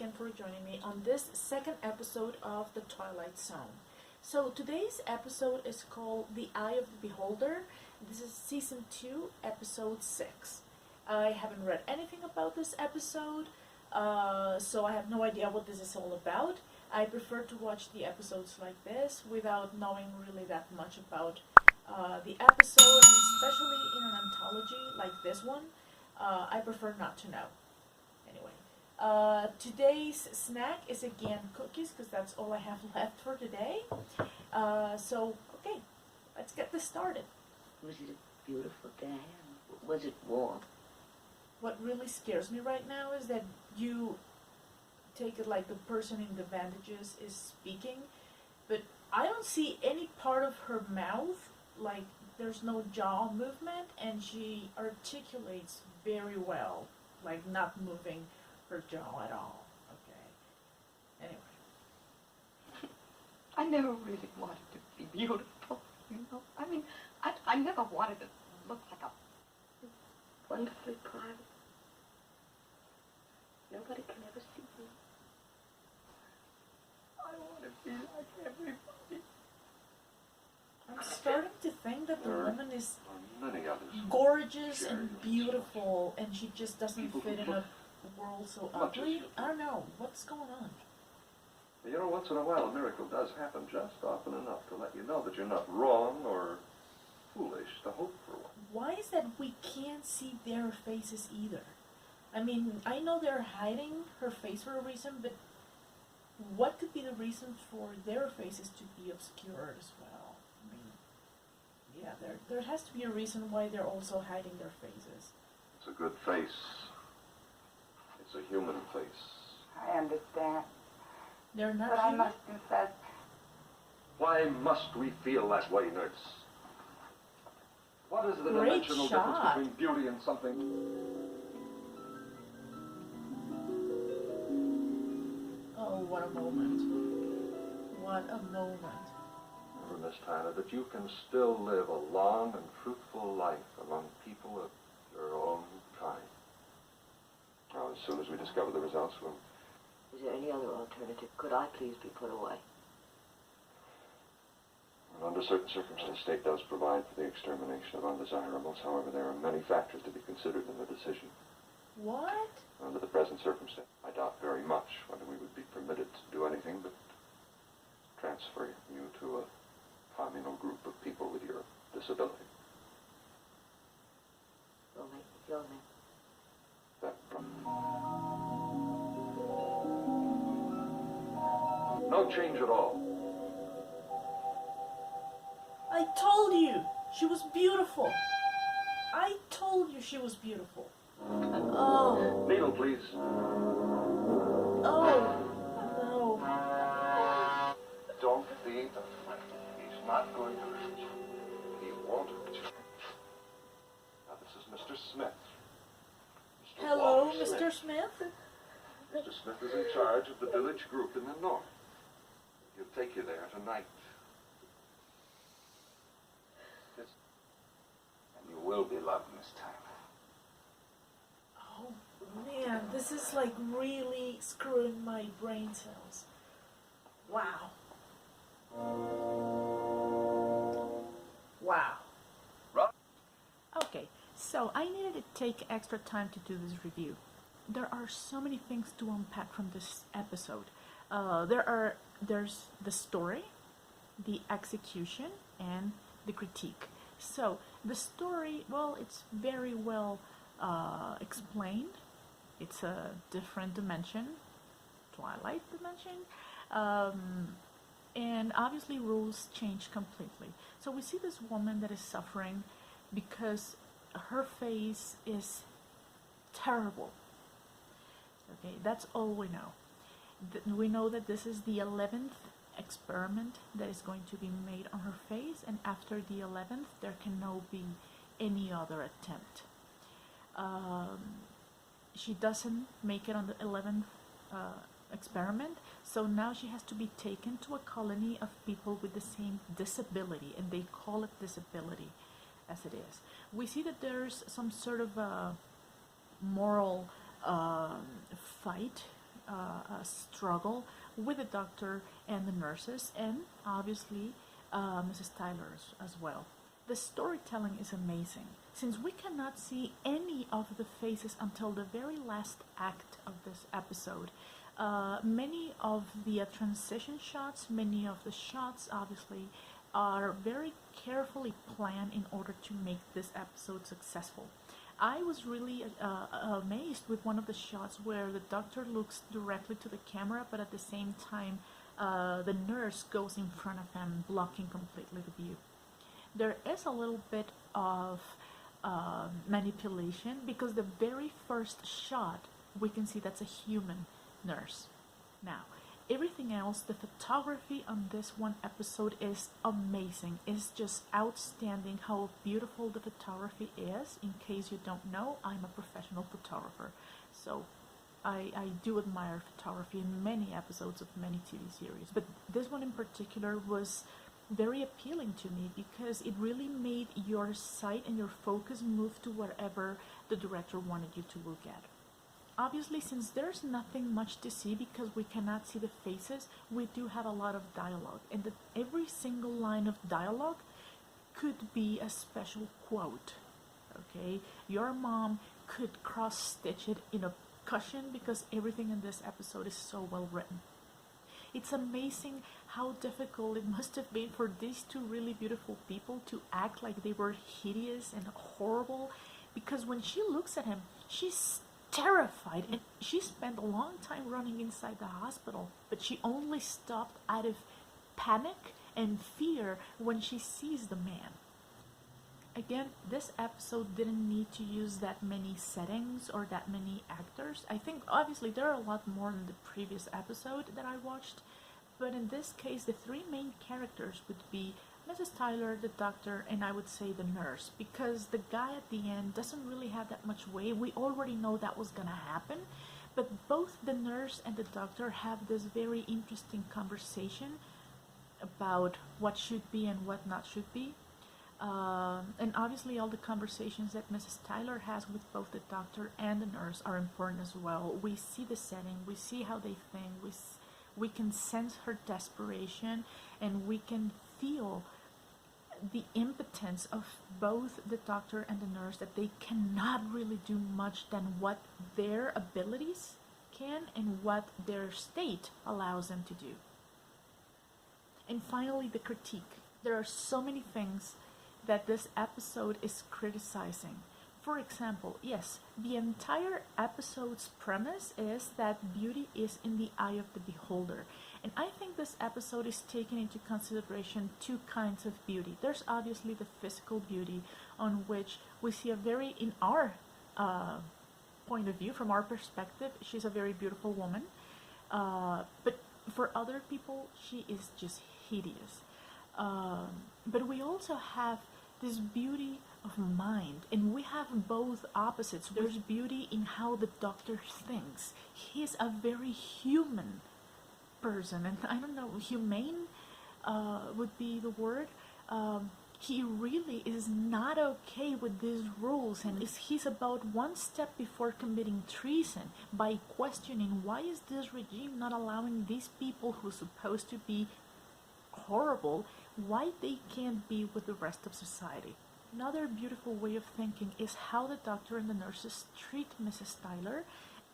again for joining me on this second episode of the Twilight Zone. So today's episode is called The Eye of the Beholder. This is season 2, episode 6. I haven't read anything about this episode, so I have no idea what this is all about. I prefer to watch the episodes like this without knowing really that much about the episode, and especially in an anthology like this one, I prefer not to know. Anyway, today's snack is again cookies, because that's all I have left for today. Okay, let's get this started. Was it a beautiful day? Was it warm? What really scares me right now is that you take it like the person in the bandages is speaking, but I don't see any part of her mouth, like there's no jaw movement, and she articulates very well, like not moving her jaw at all. Okay. Anyway. I never really wanted to be beautiful, you know. I mean, I never wanted to look like a wonderfully private. Nobody can ever see me. I want to be like everybody. I'm starting to think that the woman is many others gorgeous and beautiful, and she just doesn't fit in a world so ugly. I don't know. What's going on? You know, once in a while a miracle does happen, just often enough to let you know that you're not wrong or foolish to hope for one. Why is that we can't see their faces either? I mean, I know they're hiding her face for a reason, but what could be the reason for their faces to be obscured as well? I mean, yeah, there has to be a reason why they're also hiding their faces. It's a good face. It's a human face. I understand. They're not But I human? must confess. Why must we feel that way, nurse? What is the Great dimensional shot. difference between beauty and something? Oh, what a moment. What a moment. Remember, Miss Tyler, that you can still live a long and fruitful life among people of your own kind. Now, as soon as we discover the results, we'll... Is there any other alternative? Could I please be put away? Under certain circumstances, the state does provide for the extermination of undesirables. However, there are many factors to be considered in the decision. What? Under the present circumstance, I doubt very much whether we would be permitted to do anything but transfer you to a communal group of people with your disability. Will make me feel that. No change at all. I told you she was beautiful. I told you she was beautiful. Oh. Needle, please. Oh. No. Don't be afraid. He's not going to hurt you. He won't hurt you. Now, this is Mr. Smith. Mr. Hello, Walter Mr. Smith? Mr. Smith is in charge of the village group in the north. He'll take you there tonight. And you will be loved, Miss Tyler. Oh, man, this is like really screwing my brain cells. Wow. Wow. Right. Okay, so I needed to take extra time to do this review. There are so many things to unpack from this episode. There's the story, the execution, and the critique. So the story, well, it's very well explained. It's a different dimension, Twilight dimension, and obviously rules change completely. So we see this woman that is suffering because her face is terrible. Okay, that's all we know. We know that this is the 11th experiment that is going to be made on her face, and after the 11th there can no be any other attempt. She doesn't make it on the 11th experiment, so now she has to be taken to a colony of people with the same disability, and they call it disability as it is. We see that there's some sort of a moral fight struggle with the doctor and the nurses, and obviously Mrs. Tyler as well. The storytelling is amazing. Since we cannot see any of the faces until the very last act of this episode, many of the transition shots, many of the shots obviously are very carefully planned in order to make this episode successful. I was really amazed with one of the shots where the doctor looks directly to the camera, but at the same time the nurse goes in front of him, blocking completely the view. There is a little bit of manipulation, because the very first shot we can see that's a human nurse. Now, everything else, the photography on this one episode is amazing. It's just outstanding how beautiful the photography is. In case you don't know, I'm a professional photographer, so I do admire photography in many episodes of many TV series, but this one in particular was very appealing to me because it really made your sight and your focus move to whatever the director wanted you to look at. Obviously, since there's nothing much to see because we cannot see the faces, we do have a lot of dialogue, and every single line of dialogue could be a special quote. Okay, your mom could cross-stitch it in a cushion because everything in this episode is so well written. It's amazing how difficult it must have been for these two really beautiful people to act like they were hideous and horrible, because when she looks at him, she's terrified, and she spent a long time running inside the hospital, but she only stopped out of panic and fear when she sees the man. Again, this episode didn't need to use that many settings or that many actors. I think obviously there are a lot more than the previous episode that I watched, but in this case the three main characters would be Mrs. Tyler, the doctor, and I would say the nurse, because the guy at the end doesn't really have that much weight. We already know that was gonna happen, but both the nurse and the doctor have this very interesting conversation about what should be and what not should be. And obviously all the conversations that Mrs. Tyler has with both the doctor and the nurse are important as well. We see the setting, we see how they think, we can sense her desperation, and we can feel the impotence of both the doctor and the nurse, that they cannot really do much than what their abilities can and what their state allows them to do. And finally, the critique. There are so many things that this episode is criticizing. For example, yes, the entire episode's premise is that beauty is in the eye of the beholder. And I think this episode is taking into consideration two kinds of beauty. There's obviously the physical beauty, on which we see in our point of view, from our perspective, she's a very beautiful woman. But for other people, she is just hideous. But we also have this beauty of mind, and we have both opposites. There's beauty in how the doctor thinks. He's a very human person, and I don't know, humane would be the word. He really is not okay with these rules, and he's about one step before committing treason by questioning why is this regime not allowing these people who are supposed to be horrible, why they can't be with the rest of society. Another beautiful way of thinking is how the doctor and the nurses treat Mrs. Tyler,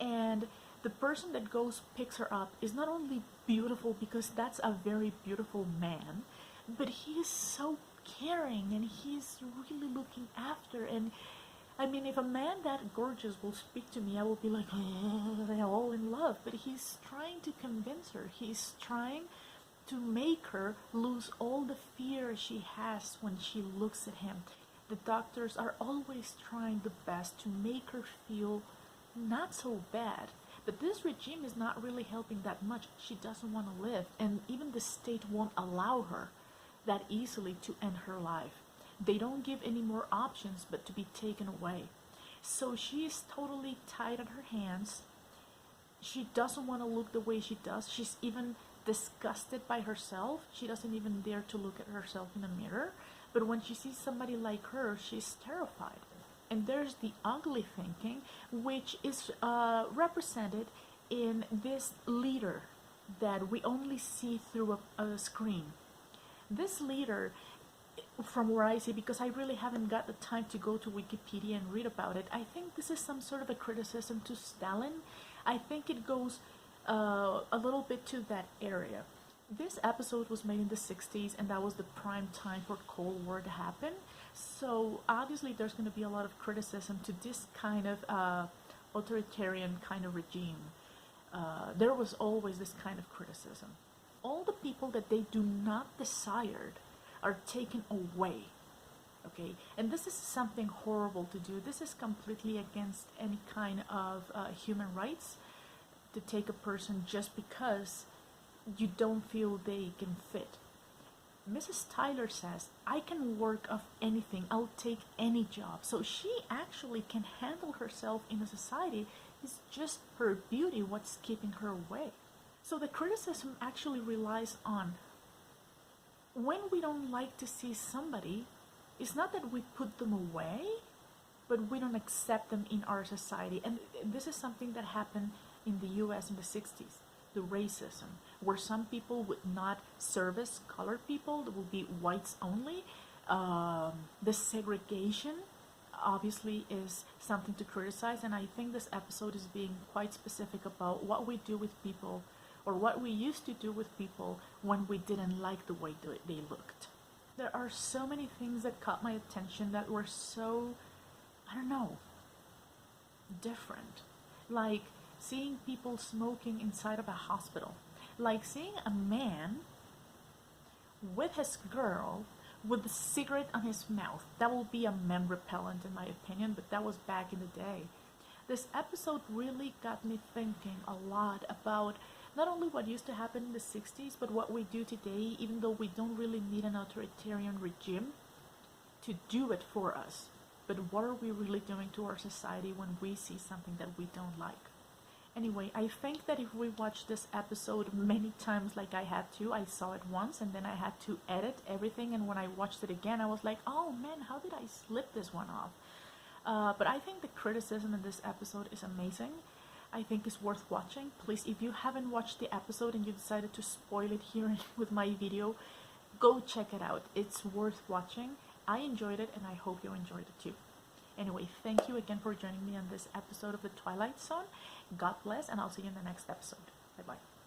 and the person that goes picks her up is not only beautiful because that's a very beautiful man, but he is so caring and he's really looking after. And I mean, if a man that gorgeous will speak to me, I will be like, oh, they're all in love. But he's trying to convince her. He's trying to make her lose all the fear she has when she looks at him. The doctors are always trying the best to make her feel not so bad. But this regime is not really helping that much. She doesn't want to live, and even the state won't allow her that easily to end her life. They don't give any more options but to be taken away. So she is totally tied on her hands. She doesn't want to look the way she does. She's even disgusted by herself. She doesn't even dare to look at herself in a mirror. But when she sees somebody like her, she's terrified. And there's the ugly thinking, which is represented in this leader that we only see through a screen. This leader, from where I see, because I really haven't got the time to go to Wikipedia and read about it, I think this is some sort of a criticism to Stalin. I think it goes a little bit to that area. This episode was made in the 60s, and that was the prime time for Cold War to happen. So obviously there's going to be a lot of criticism to this kind of authoritarian kind of regime. There was always this kind of criticism. All the people that they do not desire are taken away. Okay, and this is something horrible to do. This is completely against any kind of human rights, to take a person just because you don't feel they can fit. Mrs. Tyler says, I can work of anything, I'll take any job. So she actually can handle herself in a society. It's just her beauty what's keeping her away. So the criticism actually relies on, when we don't like to see somebody, it's not that we put them away, but we don't accept them in our society. And this is something that happened in the US in the 60s. The racism, where some people would not service colored people, there will be whites only. The segregation obviously is something to criticize, and I think this episode is being quite specific about what we do with people, or what we used to do with people when we didn't like the way they looked. There are so many things that caught my attention that were so, I don't know, different. Like seeing people smoking inside of a hospital. Like seeing a man with his girl with a cigarette on his mouth. That will be a mem repellent in my opinion, but that was back in the day. This episode really got me thinking a lot about not only what used to happen in the 60s, but what we do today, even though we don't really need an authoritarian regime to do it for us. But what are we really doing to our society when we see something that we don't like? Anyway, I think that if we watch this episode many times like I had to, I saw it once and then I had to edit everything, and when I watched it again I was like, oh man, how did I slip this one off? But I think the criticism in this episode is amazing. I think it's worth watching. Please, if you haven't watched the episode and you decided to spoil it here with my video, go check it out. It's worth watching. I enjoyed it and I hope you enjoyed it too. Anyway, thank you again for joining me on this episode of the Twilight Zone. God bless, and I'll see you in the next episode. Bye-bye.